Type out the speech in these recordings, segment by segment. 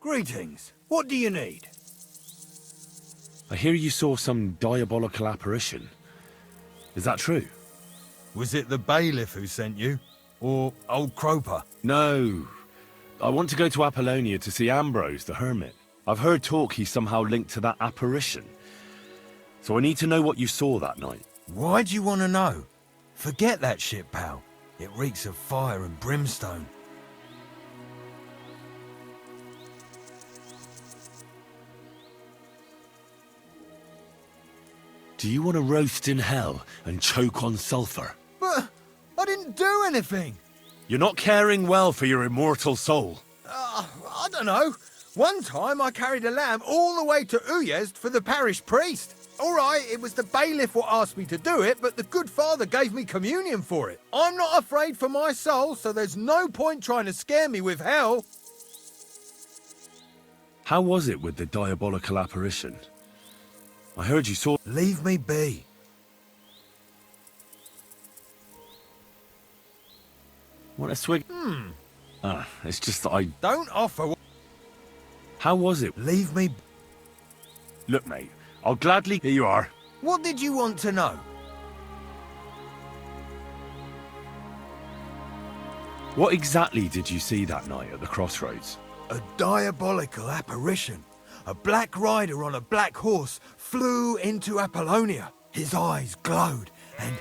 Greetings. What do you need? I hear you saw some diabolical apparition. Is that true? Was it the bailiff who sent you? Or old Croper? No. I want to go to Apollonia to see Ambrose, the hermit. I've heard talk he's somehow linked to that apparition. So I need to know what you saw that night. Why do you want to know? Forget that shit, pal. It reeks of fire and brimstone. Do you want to roast in hell and choke on sulphur? But I didn't do anything. You're not caring well for your immortal soul. I don't know. One time I carried a lamb all the way to Uyezd for the parish priest. All right, it was the bailiff what asked me to do it, but the good father gave me communion for it. I'm not afraid for my soul, so there's no point trying to scare me with hell. How was it with the diabolical apparition? I heard you saw... Leave me be. Want a swig? It's just that I... Don't offer. How was it? Leave me. Look, mate, I'll gladly... Here you are. What did you want to know? What exactly did you see that night at the crossroads? A diabolical apparition. A black rider on a black horse flew into Apollonia. His eyes glowed, and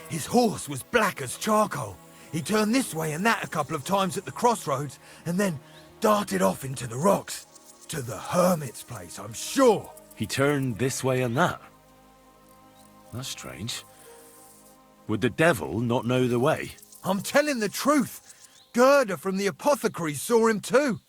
his horse was black as charcoal. He turned this way and that a couple of times at the crossroads, and then darted off into the rocks. To the hermit's place, I'm sure. He turned this way and that? That's strange. Would the devil not know the way? I'm telling the truth. Gerda from the apothecary saw him too.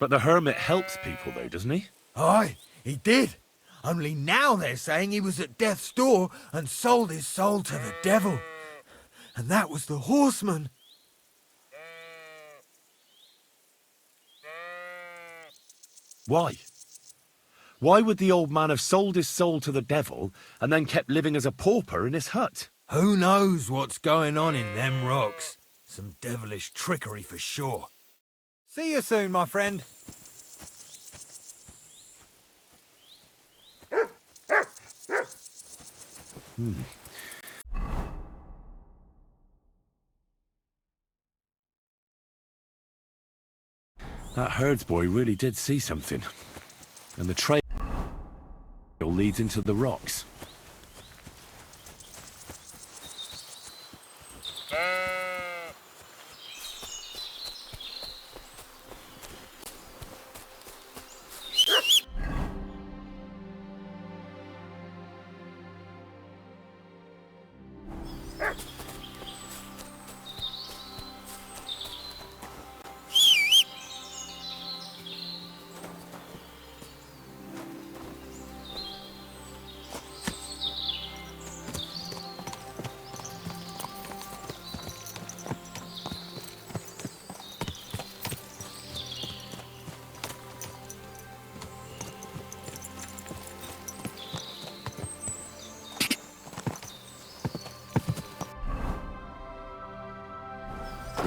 But the hermit helps people though, doesn't he? Aye, he did. Only now they're saying he was at death's door and sold his soul to the devil. And that was the horseman. Why? Why would the old man have sold his soul to the devil and then kept living as a pauper in his hut? Who knows what's going on in them rocks? Some devilish trickery for sure. See you soon, my friend. That herdsboy really did see something. And the trail leads into the rocks.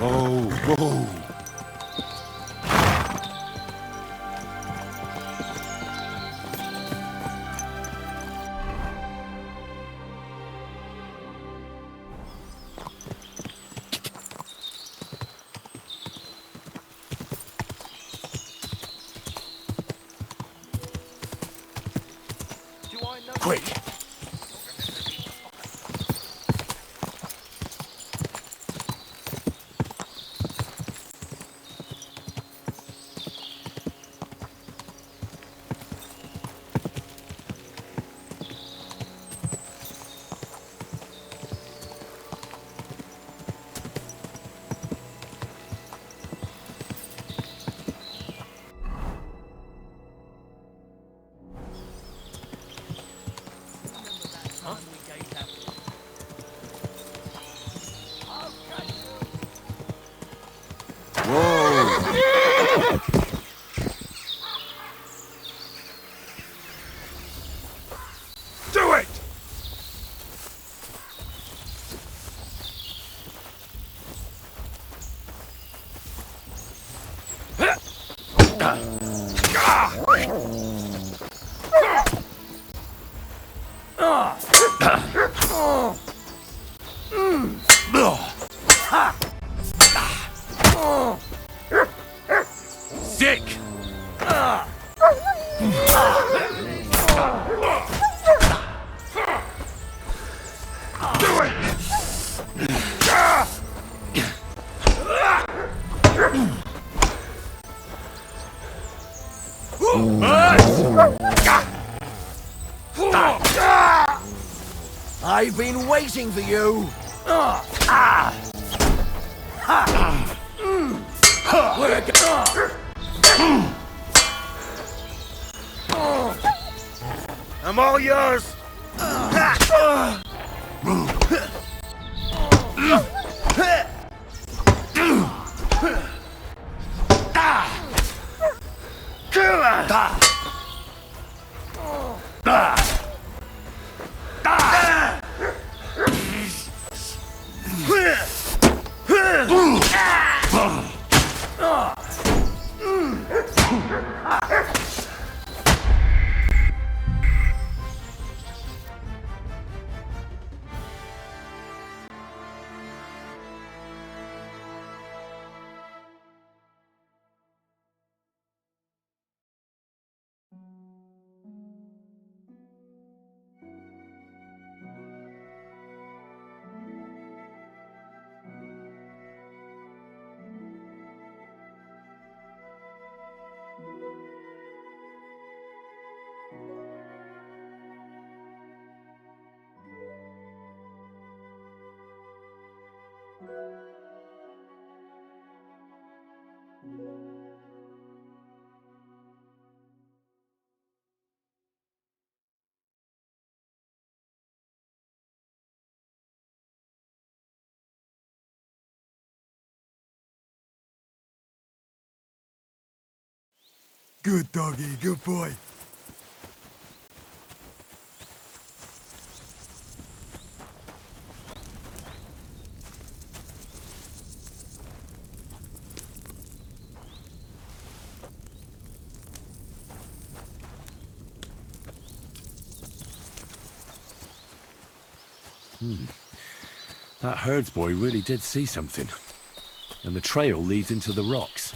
Whoa, whoa. Quick! I've been waiting for you! I'm all yours! Good doggy, good boy. That herdsboy really did see something. And the trail leads into the rocks.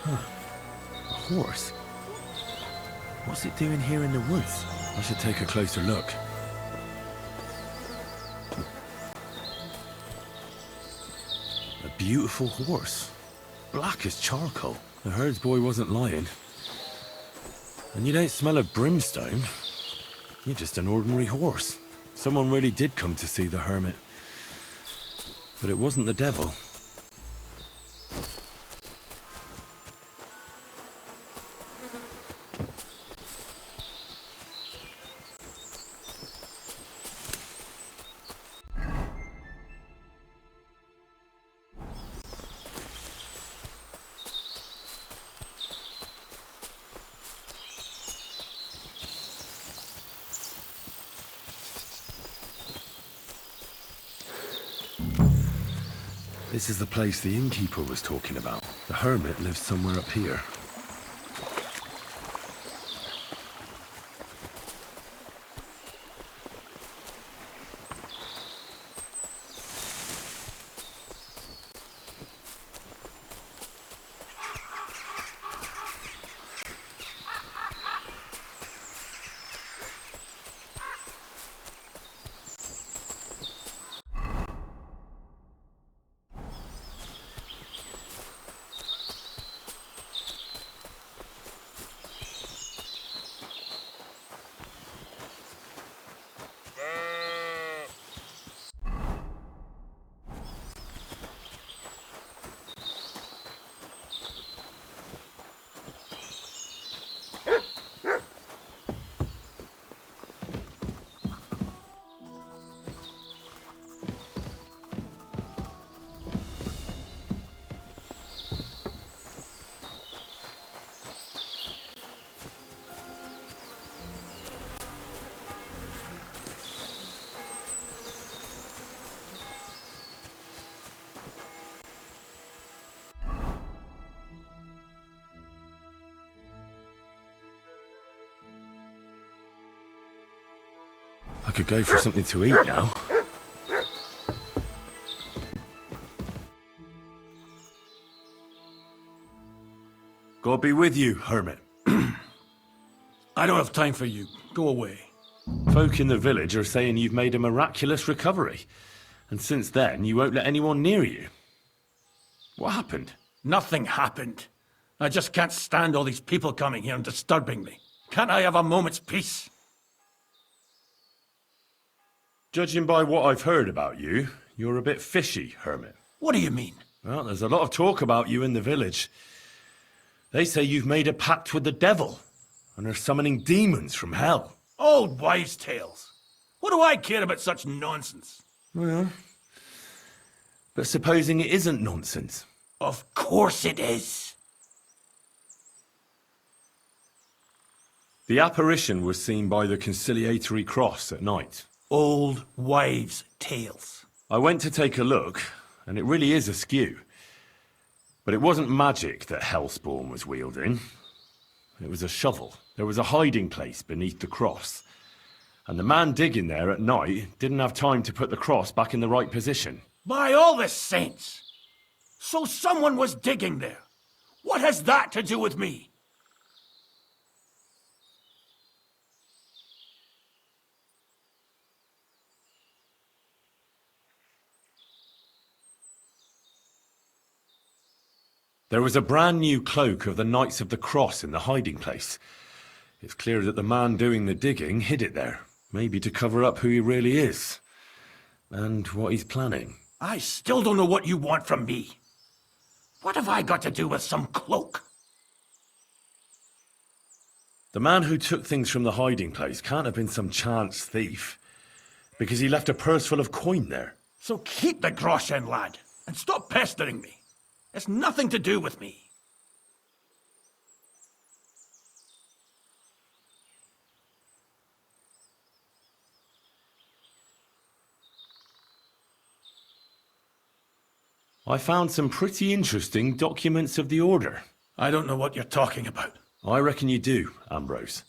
A horse? What's it doing here in the woods? I should take a closer look. A beautiful horse. Black as charcoal. The herdsboy wasn't lying. And you don't smell of brimstone. You're just an ordinary horse. Someone really did come to see the hermit. But it wasn't the devil. This is the place the innkeeper was talking about. The hermit lives somewhere up here. I could go for something to eat now. God be with you, hermit. I don't have time for you. Go away. Folk in the village are saying you've made a miraculous recovery. And since then, you won't let anyone near you. What happened? Nothing happened. I just can't stand all these people coming here and disturbing me. Can't I have a moment's peace? Judging by what I've heard about you, you're a bit fishy, hermit. What do you mean? Well, there's a lot of talk about you in the village. They say you've made a pact with the devil, and are summoning demons from hell. Old wives' tales. What do I care about such nonsense? Well, but supposing it isn't nonsense. Of course it is. The apparition was seen by the conciliatory cross at night. Old wives' tales. I went to take a look, and it really is askew. But it wasn't magic that Hellspawn was wielding. It was a shovel. There was a hiding place beneath the cross. And the man digging there at night didn't have time to put the cross back in the right position. By all the saints! So someone was digging there. What has that to do with me? There was a brand new cloak of the Knights of the Cross in the hiding place. It's clear that the man doing the digging hid it there, maybe to cover up who he really is, and what he's planning. I still don't know what you want from me. What have I got to do with some cloak? The man who took things from the hiding place can't have been some chance thief, because he left a purse full of coin there. So keep the groschen, lad, and stop pestering me. It's nothing to do with me. I found some pretty interesting documents of the Order. I don't know what you're talking about. I reckon you do, Ambrose.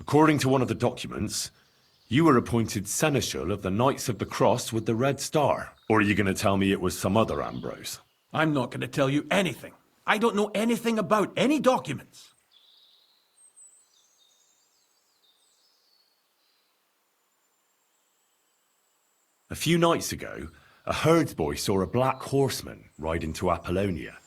According to one of the documents, you were appointed Seneschal of the Knights of the Cross with the Red Star. Or are you going to tell me it was some other Ambrose? I'm not going to tell you anything. I don't know anything about any documents. A few nights ago, a herdsboy saw a black horseman ride into Apollonia.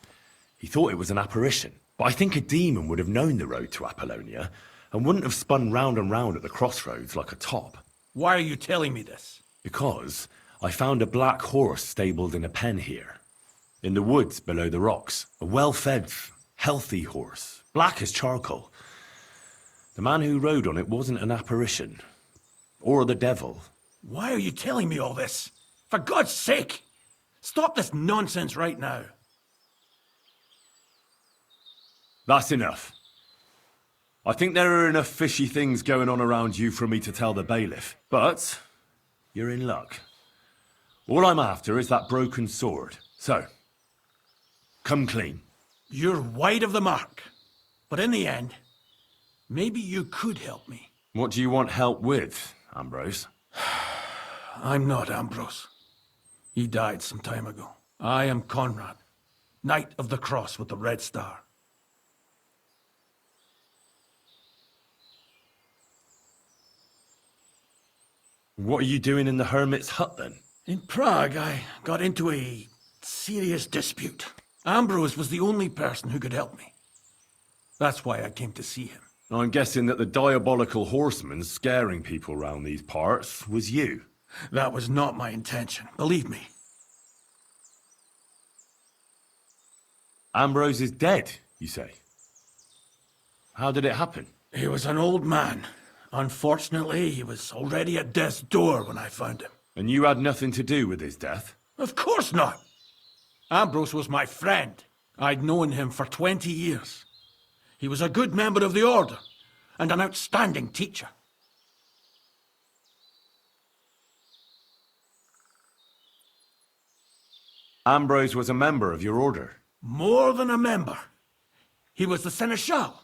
He thought it was an apparition, but I think a demon would have known the road to Apollonia and wouldn't have spun round and round at the crossroads like a top. Why are you telling me this? Because I found a black horse stabled in a pen here. In the woods below the rocks. A well-fed, healthy horse. Black as charcoal. The man who rode on it wasn't an apparition. Or the devil. Why are you telling me all this? For God's sake! Stop this nonsense right now. That's enough. I think there are enough fishy things going on around you for me to tell the bailiff. But you're in luck. All I'm after is that broken sword. So, come clean. You're wide of the mark. But in the end, maybe you could help me. What do you want help with, Ambrose? I'm not Ambrose. He died some time ago. I am Conrad, Knight of the Cross with the Red Star. What are you doing in the hermit's hut, then? In Prague, I got into a serious dispute. Ambrose was the only person who could help me. That's why I came to see him. I'm guessing that the diabolical horseman scaring people round these parts was you. That was not my intention, believe me. Ambrose is dead, you say? How did it happen? He was an old man. Unfortunately, he was already at death's door when I found him. And you had nothing to do with his death? Of course not! Ambrose was my friend. I'd known him for 20 years. He was a good member of the Order, and an outstanding teacher. Ambrose was a member of your order? More than a member. He was the Seneschal,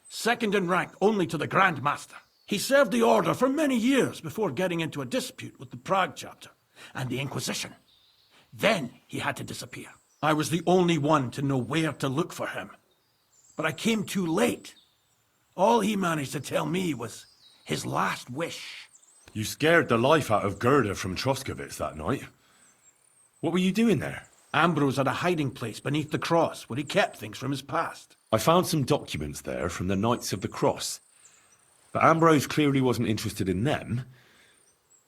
second in rank only to the Grand Master. He served the Order for many years before getting into a dispute with the Prague chapter and the Inquisition. Then he had to disappear. I was the only one to know where to look for him. But I came too late. All he managed to tell me was his last wish. You scared the life out of Gerda from Troskovitz that night. What were you doing there? Ambrose had a hiding place beneath the cross where he kept things from his past. I found some documents there from the Knights of the Cross. But Ambrose clearly wasn't interested in them.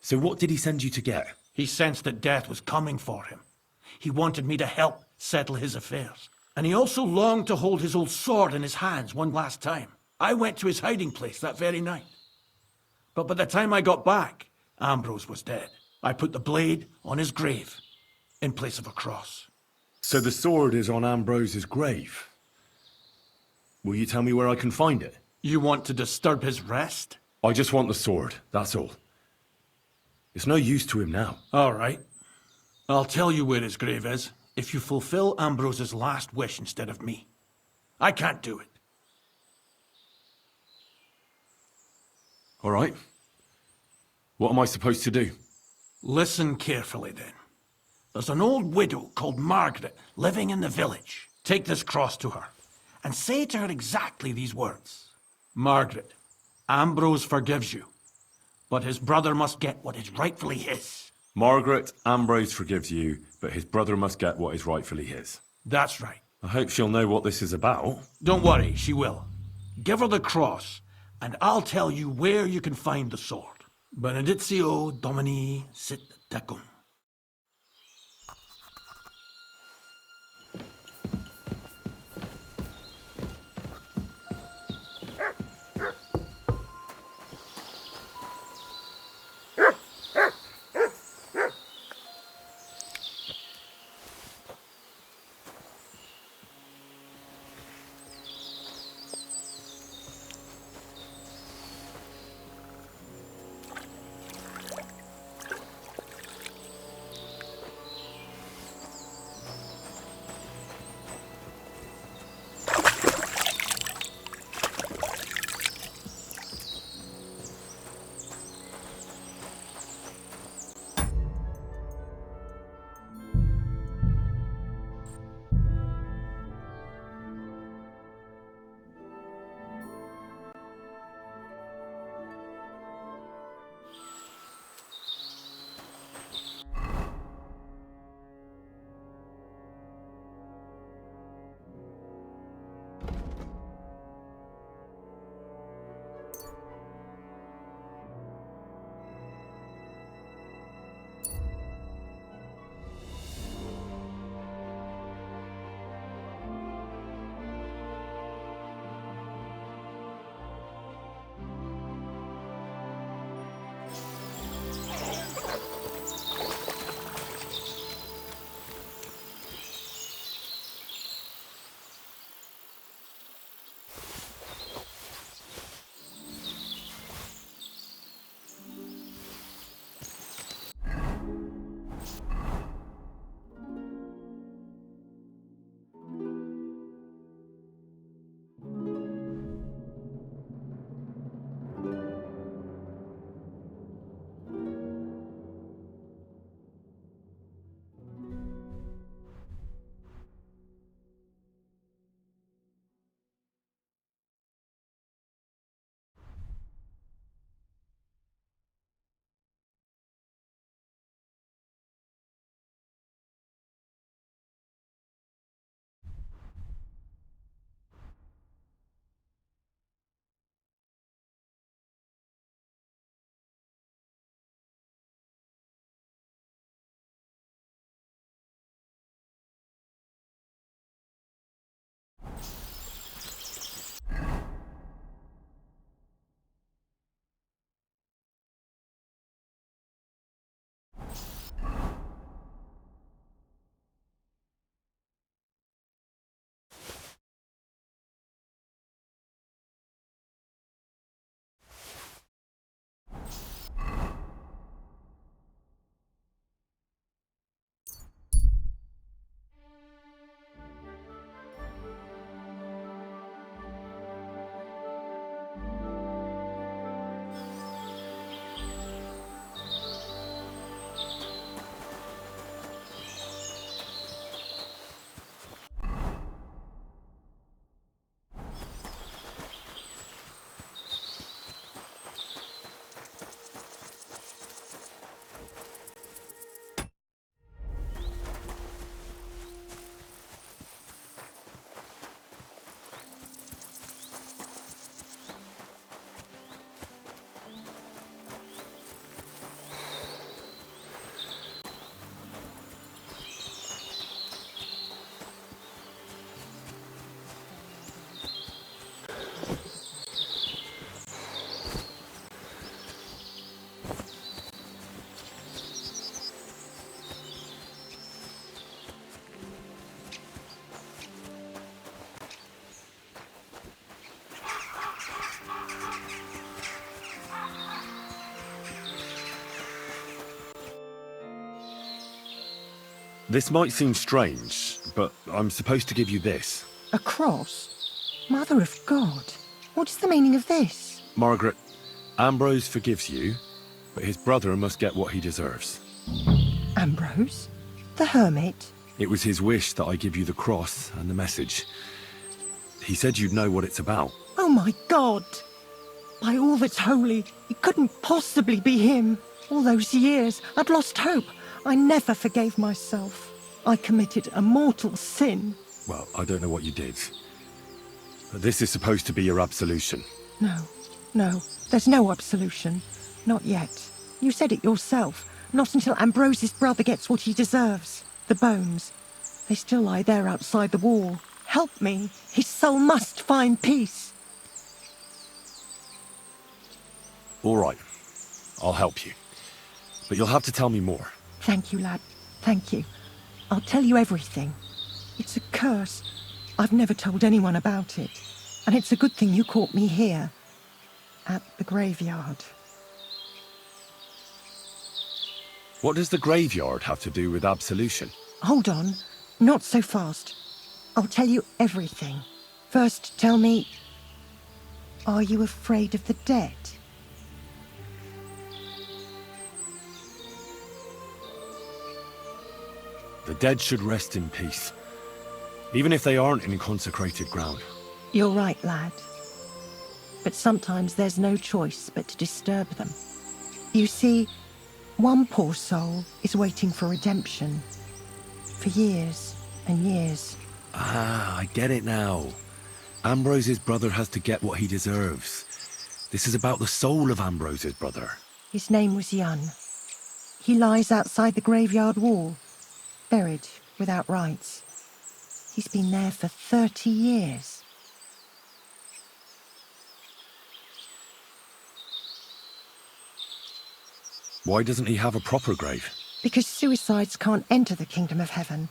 So what did he send you to get? He sensed that death was coming for him. He wanted me to help settle his affairs. And he also longed to hold his old sword in his hands one last time. I went to his hiding place that very night. But by the time I got back, Ambrose was dead. I put the blade on his grave, in place of a cross. So the sword is on Ambrose's grave. Will you tell me where I can find it? You want to disturb his rest? I just want the sword, that's all. It's no use to him now. All right. I'll tell you where his grave is, if you fulfill Ambrose's last wish instead of me. I can't do it. All right. What am I supposed to do? Listen carefully, then. There's an old widow called Margaret living in the village. Take this cross to her, and say to her exactly these words. Margaret, Ambrose forgives you, but his brother must get what is rightfully his. Margaret, Ambrose forgives you, but his brother must get what is rightfully his. That's right. I hope she'll know what this is about. Don't worry, she will. Give her the cross, and I'll tell you where you can find the sword. Benedictio Domini sit tecum. This might seem strange, but I'm supposed to give you this. A cross? Mother of God, what is the meaning of this? Margaret, Ambrose forgives you, but his brother must get what he deserves. Ambrose? The hermit? It was his wish that I give you the cross and the message. He said you'd know what it's about. Oh my God! By all that's holy, it couldn't possibly be him. All those years, I'd lost hope. I never forgave myself. I committed a mortal sin. Well, I don't know what you did. But this is supposed to be your absolution. No, there's no absolution. Not yet. You said it yourself. Not until Ambrose's brother gets what he deserves. The bones. They still lie there outside the wall. Help me. His soul must find peace. All right. I'll help you. But you'll have to tell me more. Thank you, lad. Thank you. I'll tell you everything. It's a curse. I've never told anyone about it. And it's a good thing you caught me here. At the graveyard. What does the graveyard have to do with absolution? Hold on. Not so fast. I'll tell you everything. First, tell me... Are you afraid of the dead? The dead should rest in peace. Even if they aren't in consecrated ground. You're right, lad. But sometimes there's no choice but to disturb them. You see, one poor soul is waiting for redemption. For years and years. Ah, I get it now. Ambrose's brother has to get what he deserves. This is about the soul of Ambrose's brother. His name was Jan. He lies outside the graveyard wall, buried without rites. He's been there for 30 years. Why doesn't he have a proper grave? Because suicides can't enter the kingdom of heaven.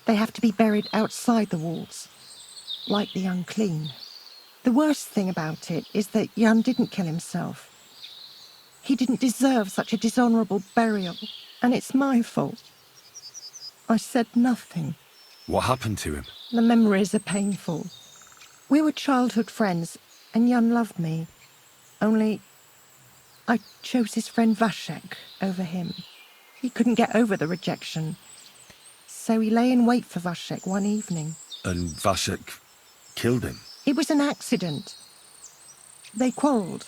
They have to be buried outside the walls, like the unclean. The worst thing about it is that Jan didn't kill himself. He didn't deserve such a dishonourable burial, and it's my fault. I said nothing. What happened to him? The memories are painful. We were childhood friends, and Jan loved me. Only I chose his friend Vashek over him. He couldn't get over the rejection. So he lay in wait for Vashek one evening. And Vashek killed him? It was an accident. They quarrelled.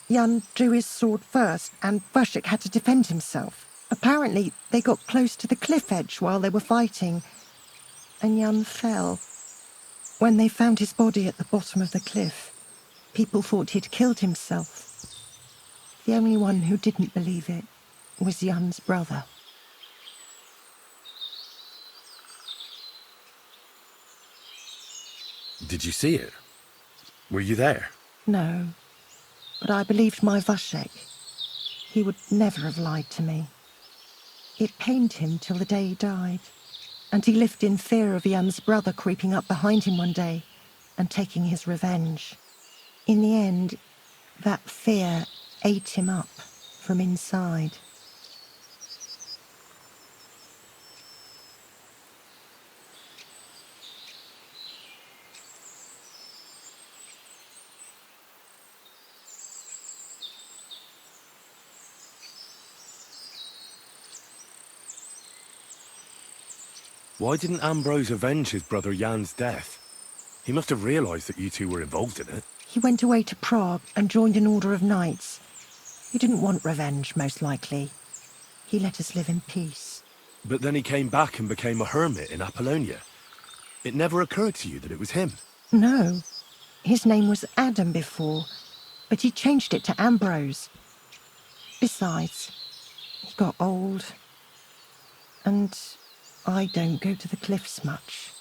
Jan drew his sword first, and Vashek had to defend himself. Apparently, they got close to the cliff edge while they were fighting, and Jan fell. When they found his body at the bottom of the cliff, people thought he'd killed himself. The only one who didn't believe it was Jan's brother. Did you see it? Were you there? No, but I believed my Vashek. He would never have lied to me. It pained him till the day he died, and he lived in fear of Jan's brother creeping up behind him one day and taking his revenge. In the end, that fear ate him up from inside. Why didn't Ambrose avenge his brother Jan's death? He must have realised that you two were involved in it. He went away to Prague and joined an order of knights. He didn't want revenge, most likely. He let us live in peace. But then he came back and became a hermit in Apollonia. It never occurred to you that it was him? No. His name was Adam before, but he changed it to Ambrose. Besides, he got old, and I don't go to the cliffs much.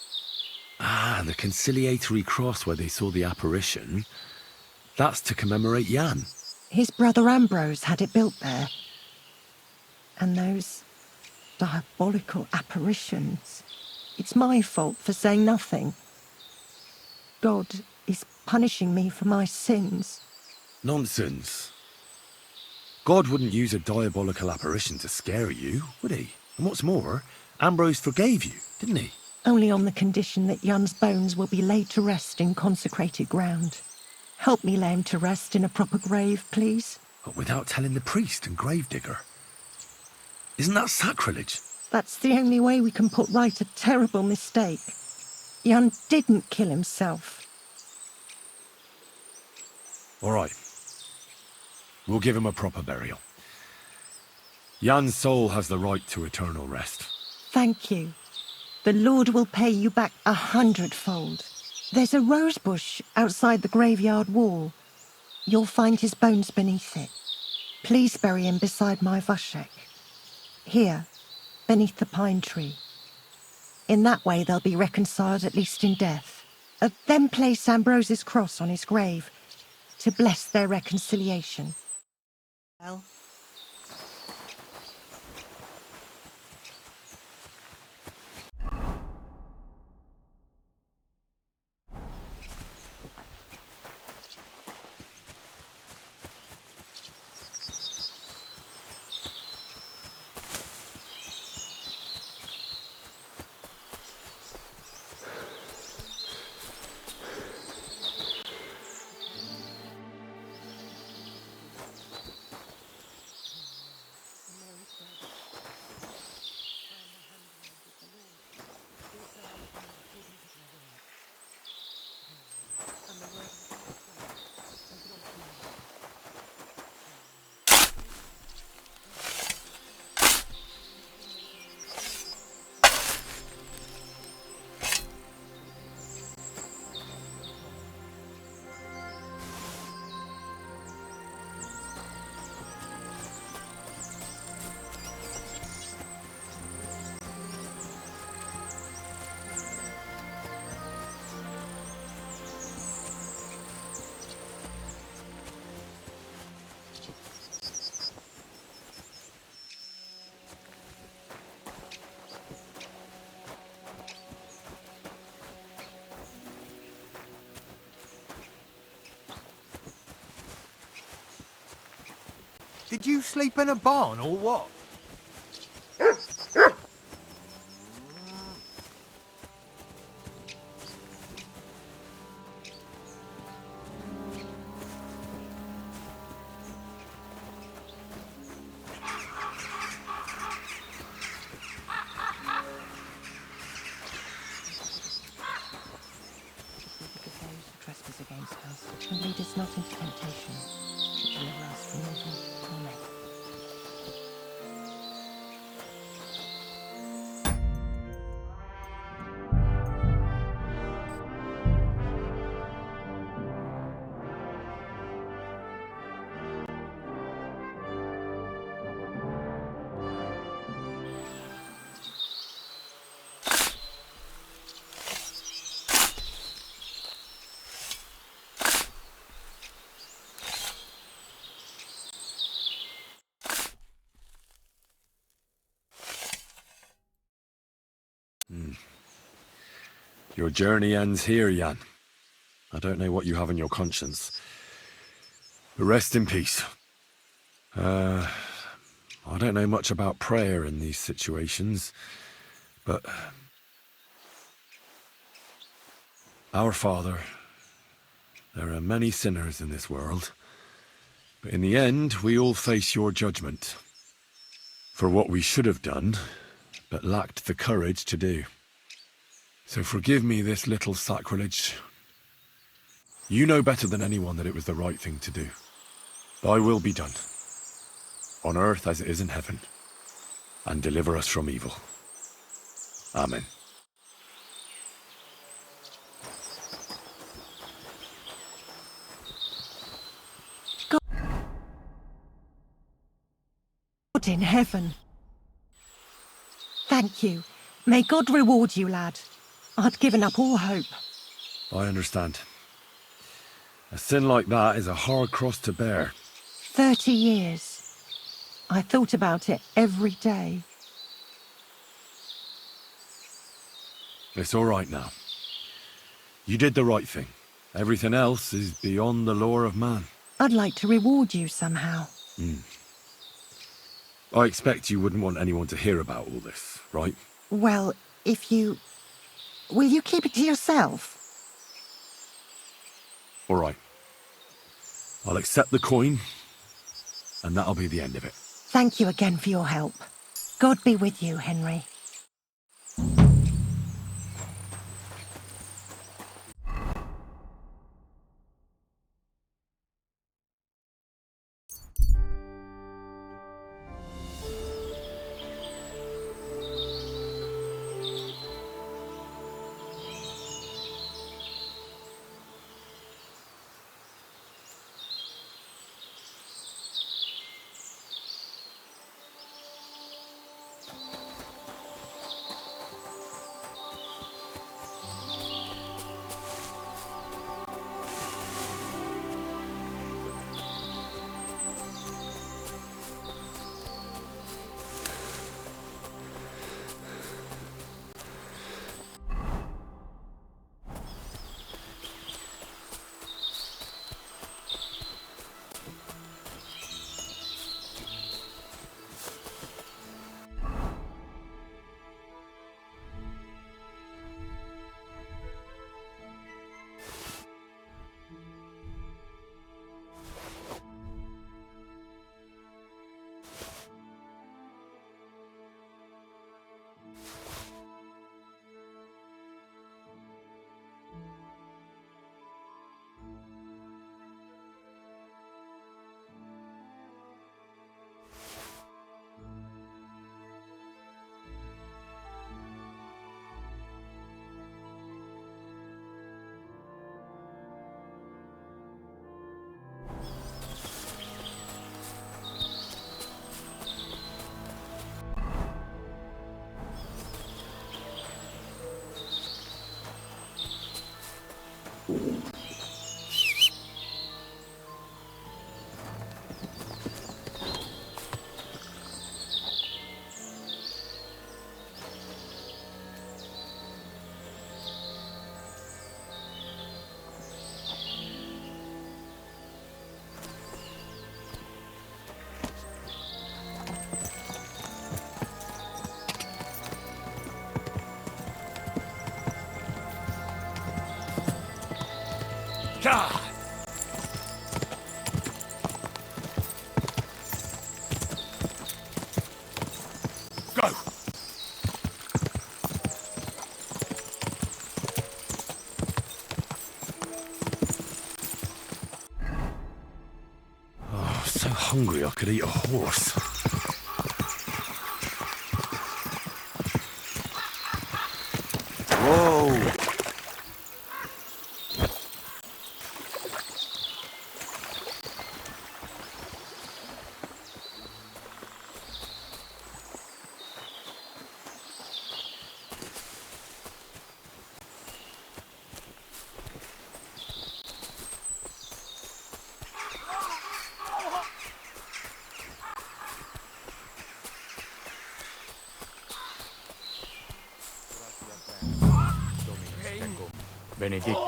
Ah, the conciliatory cross where they saw the apparition. That's to commemorate Jan. His brother Ambrose had it built there. And those diabolical apparitions. It's my fault for saying nothing. God is punishing me for my sins. Nonsense. God wouldn't use a diabolical apparition to scare you, would he? And what's more, Ambrose forgave you, didn't he? Only on the condition that Jan's bones will be laid to rest in consecrated ground. Help me lay him to rest in a proper grave, please. But without telling the priest and gravedigger. Isn't that sacrilege? That's the only way we can put right a terrible mistake. Jan didn't kill himself. All right. We'll give him a proper burial. Jan's soul has the right to eternal rest. Thank you. The Lord will pay you back 100-fold. There's a rose bush outside the graveyard wall. You'll find his bones beneath it. Please bury him beside my Vushek. Here, beneath the pine tree. In that way they'll be reconciled, at least in death. Then place Ambrose's cross on his grave to bless their reconciliation. Well. Did you sleep in a barn or what? Trespass against us, and lead us not into temptation, but deliver us from evil. Amen. Your journey ends here, Jan. I don't know what you have on your conscience. But rest in peace. I don't know much about prayer in these situations, but... Our Father, there are many sinners in this world, but in the end, we all face your judgment for what we should have done, but lacked the courage to do. So forgive me this little sacrilege. You know better than anyone that it was the right thing to do. Thy will be done, on earth as it is in heaven, and deliver us from evil. Amen. God in heaven. Thank you. May God reward you, lad. I'd given up all hope. I understand. A sin like that is a hard cross to bear. 30 years. I thought about it every day. It's all right now. You did the right thing. Everything else is beyond the law of man. I'd like to reward you somehow. I expect you wouldn't want anyone to hear about all this, right? Well, if you... Will you keep it to yourself? All right. I'll accept the coin, and that'll be the end of it. Thank you again for your help. God be with you, Henry. God! Go! Oh, so hungry I could eat a horse. Whoa!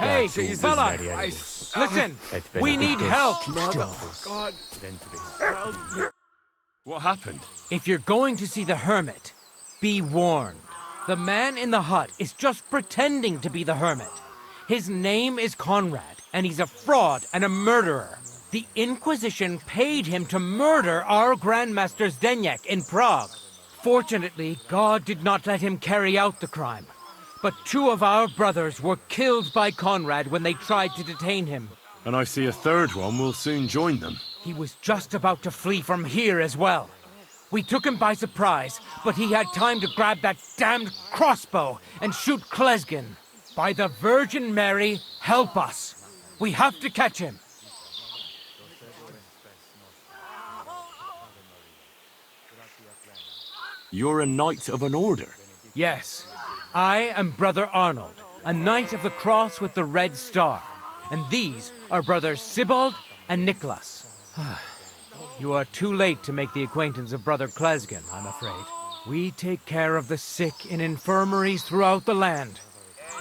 Hey, fella! Listen, we need help! What happened? If you're going to see the hermit, be warned. The man in the hut is just pretending to be the hermit. His name is Conrad, and he's a fraud and a murderer. The Inquisition paid him to murder our Grandmaster Zdeněk in Prague. Fortunately, God did not let him carry out the crime. But 2 of our brothers were killed by Conrad when they tried to detain him. And I see a third one will soon join them. He was just about to flee from here as well. We took him by surprise, but he had time to grab that damned crossbow and shoot Klesgen. By the Virgin Mary, help us. We have to catch him. You're a knight of an order. Yes, I am Brother Arnold, a knight of the cross with the red star. And these are brothers Sibald and Nicholas. You are too late to make the acquaintance of Brother Klesgen, I'm afraid. We take care of the sick in infirmaries throughout the land.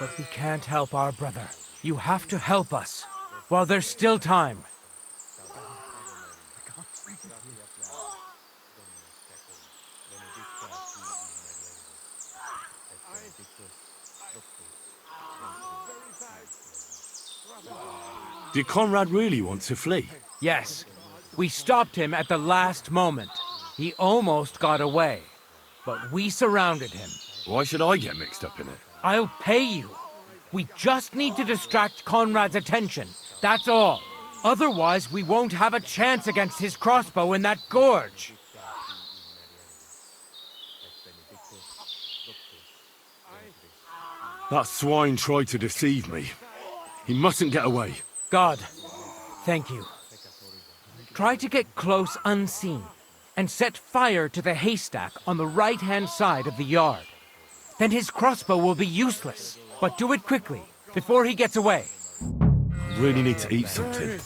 But we can't help our brother. You have to help us, while there's still time. Did Conrad really want to flee? Yes, we stopped him at the last moment. He almost got away, but we surrounded him. Why should I get mixed up in it? I'll pay you. We just need to distract Conrad's attention. That's all. Otherwise, we won't have a chance against his crossbow in that gorge. That swine tried to deceive me. He mustn't get away. God, thank you. Try to get close unseen and set fire to the haystack on the right-hand side of the yard. Then his crossbow will be useless, but do it quickly, before he gets away. I really need to eat something.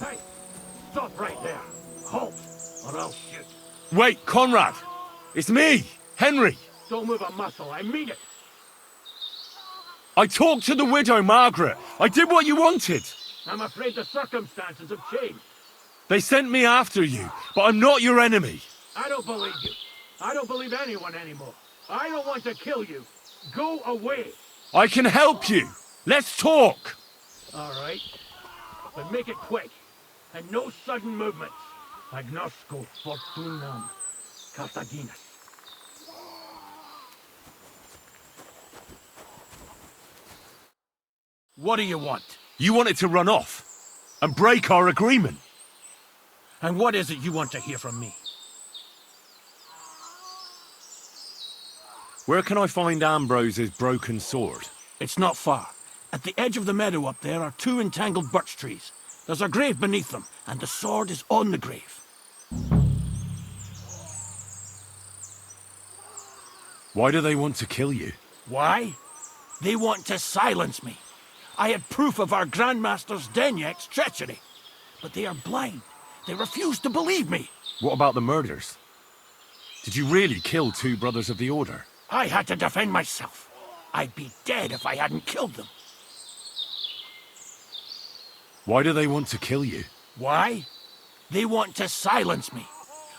Hey, stop right there. Halt, or I'll shoot. Wait, Conrad! It's me, Henry! Don't move a muscle, I mean it. I talked to the widow, Margaret. I did what you wanted. I'm afraid the circumstances have changed. They sent me after you, but I'm not your enemy. I don't believe you. I don't believe anyone anymore. I don't want to kill you. Go away. I can help you. Let's talk. All right. But make it quick. And no sudden movements. Agnosco fortunam Carthaginus. What do you want? You wanted to run off and break our agreement. And what is it you want to hear from me? Where can I find Ambrose's broken sword? It's not far. At the edge of the meadow up there are 2 entangled birch trees. There's a grave beneath them, and the sword is on the grave. Why do they want to kill you? Why? They want to silence me. I had proof of our Grandmaster's Denyek's treachery. But they are blind. They refuse to believe me. What about the murders? Did you really kill 2 brothers of the Order? I had to defend myself. I'd be dead if I hadn't killed them. Why do they want to kill you? Why? They want to silence me.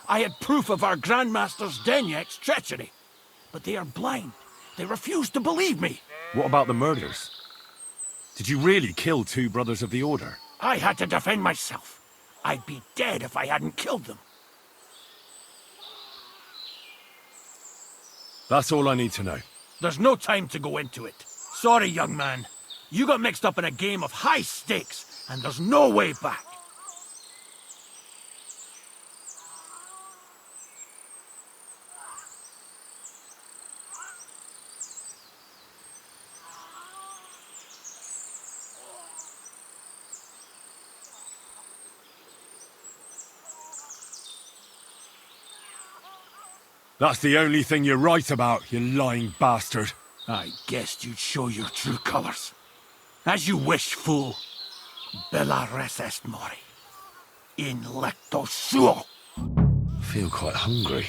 I had proof of our Grandmaster's Denyek's treachery. But they are blind. They refuse to believe me. What about the murders? Did you really kill 2 brothers of the Order? I had to defend myself. I'd be dead if I hadn't killed them. That's all I need to know. There's no time to go into it. Sorry, young man. You got mixed up in a game of high stakes, and there's no way back. That's the only thing you're right about, you lying bastard. I guessed you'd show your true colors. As you wish, fool. Bella res est mori. In lecto suo. I feel quite hungry.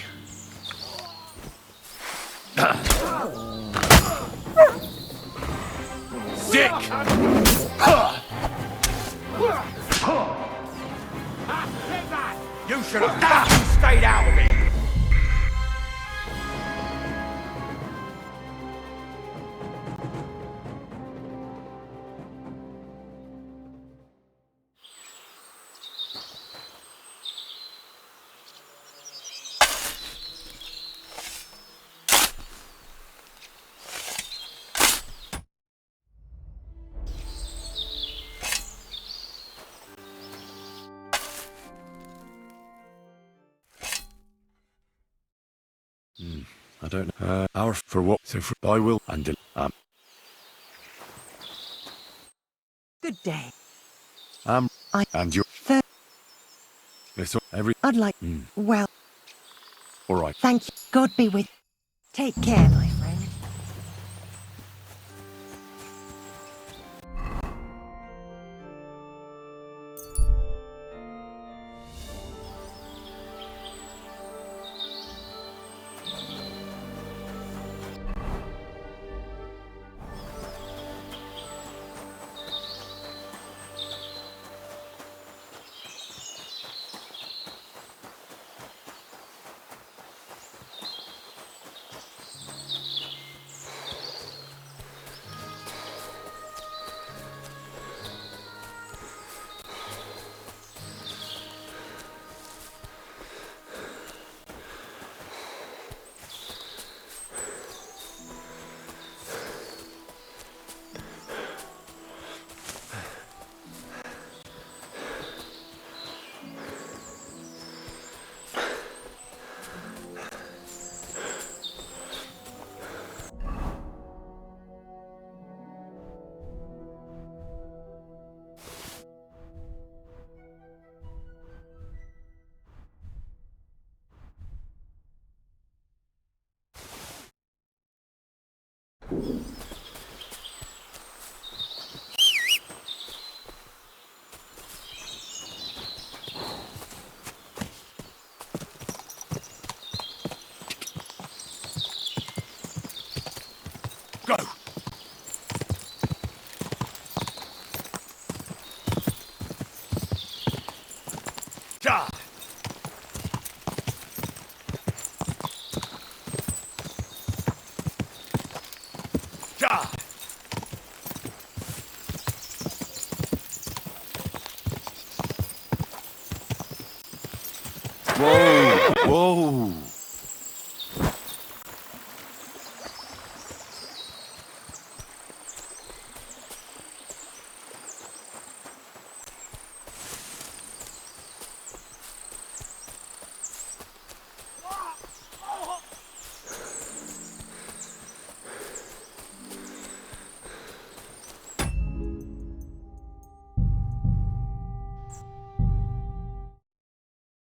Sick! You should have stayed out of it. I don't know. Our for what? So for I will and Good day. and you. Third, It's all, every. I'd like... Well, All right. thank you. God be with... Take care, my friend. Go! Ja! Ja! Whoa! Whoa!